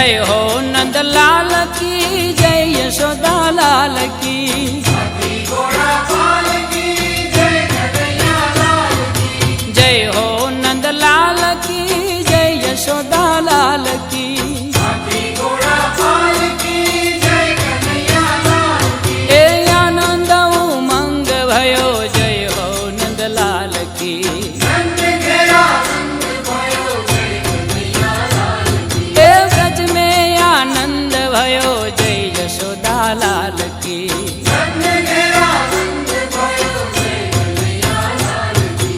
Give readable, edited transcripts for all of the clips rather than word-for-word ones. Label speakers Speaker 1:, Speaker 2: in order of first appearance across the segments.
Speaker 1: जय हो नंदलाल की, जय यशोदा लाल की। जय हो नंदलाल की, जय यशोदा लाल की। ए आनंद उमंग भयो, जय हो नंदलाल की। ए ब्रज में आनंद भयो, जय यशोदा लाल की।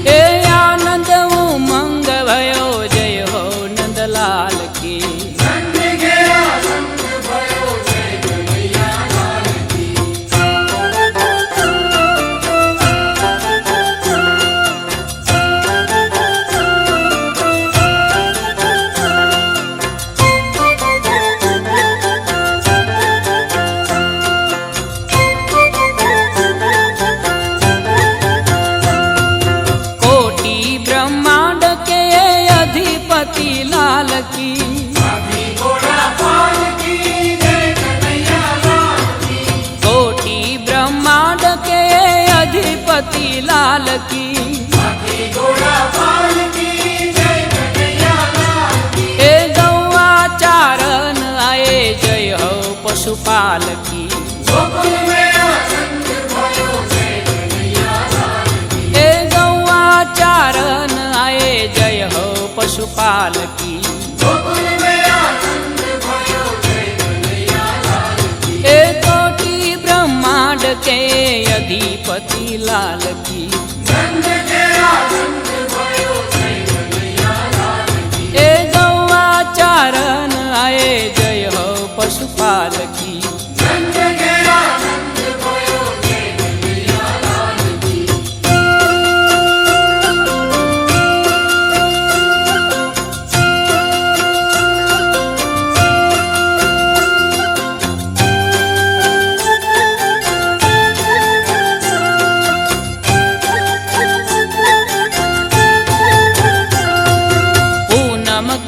Speaker 1: ए आनंद उमंग भयो, जय हो नंदलाल की। अधिपति लाल की। कोटि ब्रह्मांड के अधिपति लाल की। ए गौआ चारण आए, जय हो पशुपाल की। ए गौआ चारण आए, जय हो पशुपाल की। ए कोटि ब्रह्मांड के अधिपति लाल की। ए गौआ चारण आए, जय हो पशुपाल की।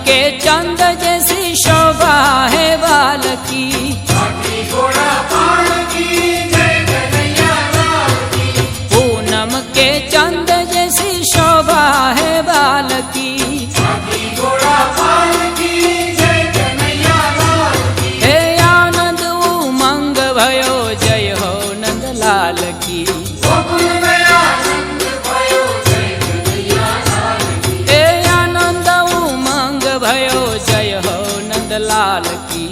Speaker 1: के चंद जैसी शोभा है बाल की। पूनम के चंद जैसी शोभा है बाल की। हे आनंद उमंग भयो, जय हो नंदलाल की। भयो, जय हो नंदलाल की।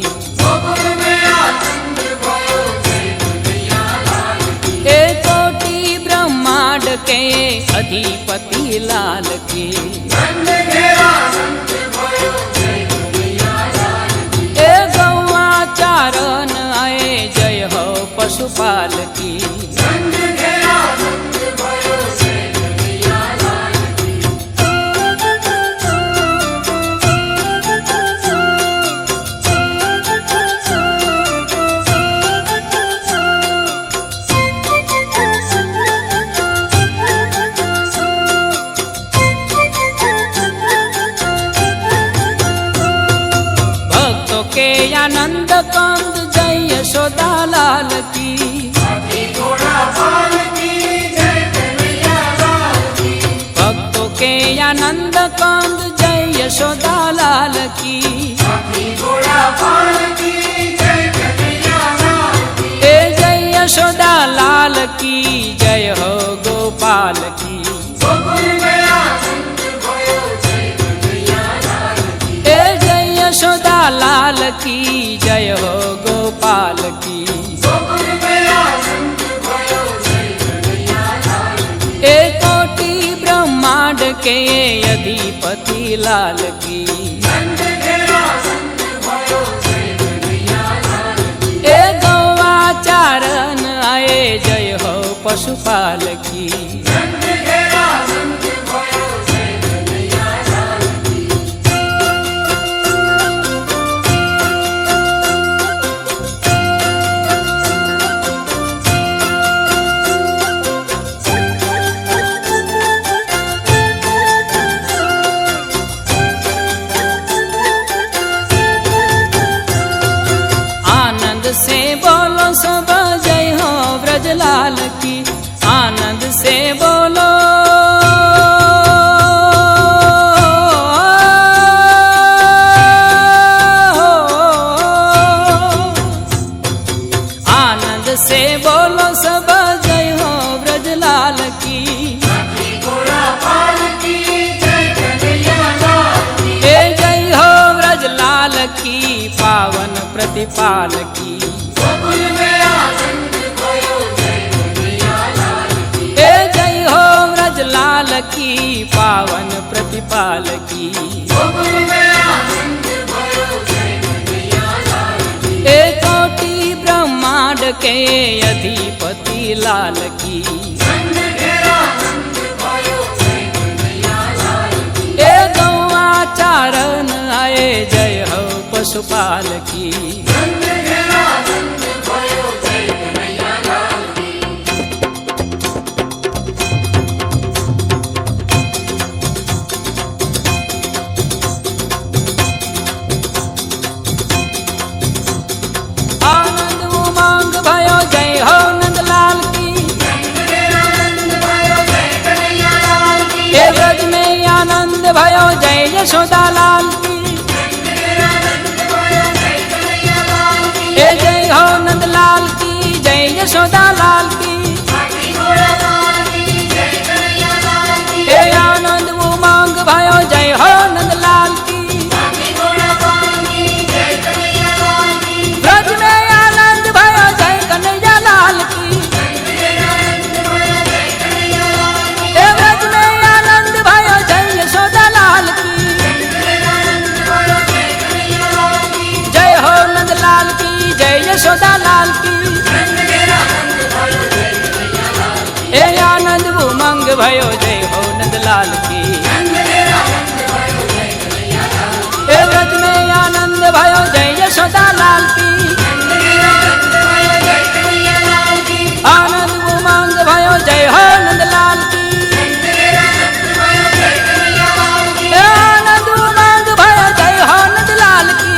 Speaker 1: ए कोटि ब्रह्मांड के अधिपति लाल की। ए गौआ चारण आए, जय हो पशुपाल की। के आनंद कंद, जय यशोदा लाल की। भक्तों के आनंद कंद, जय यशोदा लाल की। ए जय यशोदा लाल की, जय हो गोपाल की। यशोदा लाल की, जय हो गोपाल की। ए कोटि ब्रह्मांड के अधिपति लाल की। ए गौआ चारण आए, जय हो पशुपाल की। प्रतिपाल की। हे जय हो व्रजलाल की पावन प्रतिपाल की। हे कोटि ब्रह्मांड के अधिपति लाल की। हे गौआ चारण आए जय हो पशुपाल की। आनंद उमंग भयो जय हो नंदलाल की। हे ब्रज में आनंद भयो जय यशोदा लाल की। हे जय हो नंदलाल की जय यशोदा लाल की। हे आनंद उमंग भयो जय हो नंदलाल की। ब्रज में आनंद भयो जय कन्हैया लाल की। हे ब्रज में आनंद भयो जय यशोदा लाल की। जय हो नंदलाल की जय यशोदा लाल की। हे आनंद उमंग भयो जय हो नंदलाल की। हे ब्रज में आनंद भयो जय यशोदा लाल की। आनंद उमंग भयो जय हो नंदलाल की। हे आनंद उमंग भयो जय हो नंदलाल की।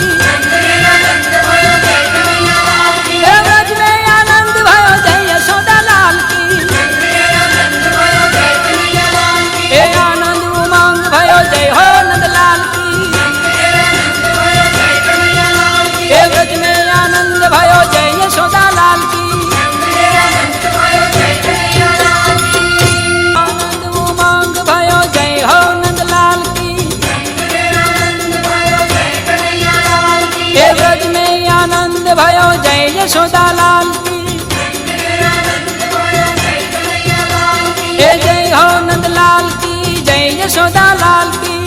Speaker 1: हे ब्रज में आनंद भयो जय यशोदा लाल की। हे आनंद उमंग भयो जय हो नंदलाल की। हे ब्रज में आनंद भयो जय यशोदा लाल की। आनंद उमंग भयो जय हो नंदलाल की। हे ब्रज में आनंद भयो जय यशोदा लाल की। हे जय हो नंदलाल की जय यशोदा लाल की।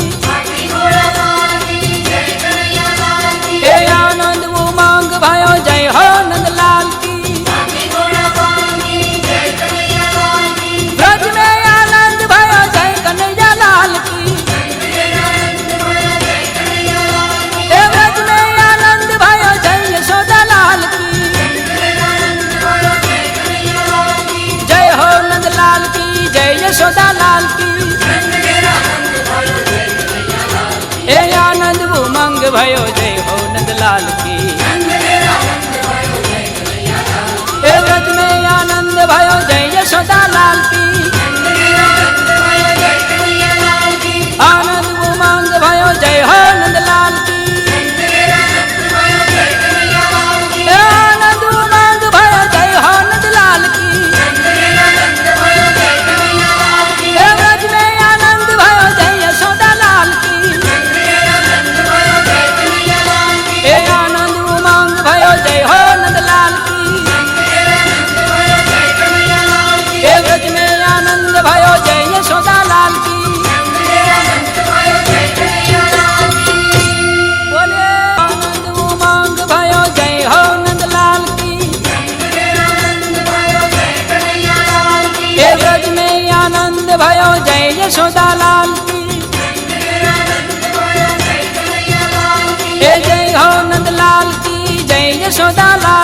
Speaker 1: हे आनंद उमंग भयो जय हो नंदलाल की। ब्रज में आनंद भयो जय कन्हैया लाल की। हे ब्रज में आनंद भयो जय यशोदा लाल की। जय हो नंदलाल की जय यशोदा लाल की। हे आनंद उमंग भयो जय हो नंदलाल की। हे ब्रज में आनंद भयो जय यशोदा लाल की। आनंद उमंग भयो जय हो नंदलाल की। हे आनंद उमंग भयो जय हो नंदलाल की। हे ब्रज में आनंद भयो जय यशोदा लाल की। हे आनंद उमंग भयो जय हो नंदलाल की। हे ब्रज में आनंद भयो जय यशोदा लाल की। बोले आनंद उमंग भयो जय हो नंदलाल की। हे ब्रज में आनंद भयो जय यशोदा लाल की। हे जय हो नंदलाल की जय यशोदा लाल